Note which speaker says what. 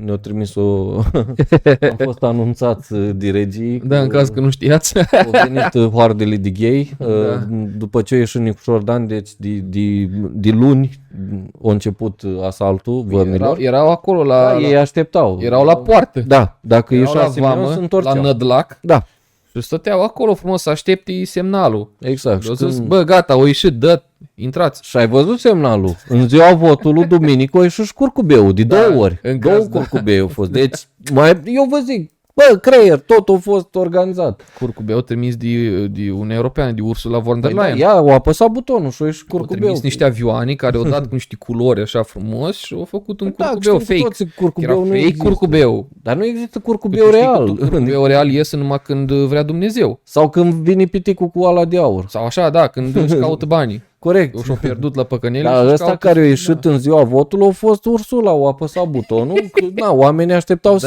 Speaker 1: ne-au trimis am fost anunțați diregii.
Speaker 2: Da, în caz că nu știați.
Speaker 1: Au venit hoardele de gay,
Speaker 2: Da.
Speaker 1: după ce a ieșit Nicu Șordan, deci de luni a început asaltul vămilor.
Speaker 2: Erau acolo
Speaker 1: Da, ei așteptau.
Speaker 2: erau la poartă.
Speaker 1: Da, dacă
Speaker 2: Erau la
Speaker 1: ieșea Simeon,
Speaker 2: vamă,
Speaker 1: se
Speaker 2: la
Speaker 1: întorceau.
Speaker 2: Nădlac
Speaker 1: Da,
Speaker 2: și stăteau acolo frumos să aștepte semnalul.
Speaker 1: exact.
Speaker 2: Eu
Speaker 1: Și
Speaker 2: zis,
Speaker 1: când-
Speaker 2: bă, gata, o ieșit, dă, intrați.
Speaker 1: Și ai văzut semnalul? În ziua votului, duminică, a ieșit și curcubeul, de
Speaker 2: Da,
Speaker 1: 2 ori.
Speaker 2: în
Speaker 1: 2
Speaker 2: caz, da.
Speaker 1: curcubei au fost. Deci, eu vă zic, bă, creier, totul a fost organizat.
Speaker 2: Curcubeu trimis de Uniunea Europeană, de Ursula von der
Speaker 1: Păi da,
Speaker 2: Leyen.
Speaker 1: ea au apăsat butonul și a ieșit
Speaker 2: Au
Speaker 1: curcubeul.
Speaker 2: trimis niște avioane care au dat cu niște culori așa frumos și au făcut un
Speaker 1: Da,
Speaker 2: curcubeu
Speaker 1: știm cu
Speaker 2: fake.
Speaker 1: toții, curcubeu
Speaker 2: Era
Speaker 1: nu
Speaker 2: fake
Speaker 1: există.
Speaker 2: curcubeu.
Speaker 1: Dar nu există
Speaker 2: Tu
Speaker 1: curcubeu
Speaker 2: știi că
Speaker 1: real.
Speaker 2: tot curcubeu real iese numai când vrea Dumnezeu.
Speaker 1: Sau când vine piticul cu ala de aur.
Speaker 2: Sau așa, da, când își caută banii.
Speaker 1: Corect.
Speaker 2: Eu și-au pierdut la păcănele.
Speaker 1: Dar
Speaker 2: și-și
Speaker 1: ăsta
Speaker 2: caută
Speaker 1: care a
Speaker 2: și-
Speaker 1: ieșit în ziua votului a fost Ursula, au apăsat butonul, că, na, oamenii așteptau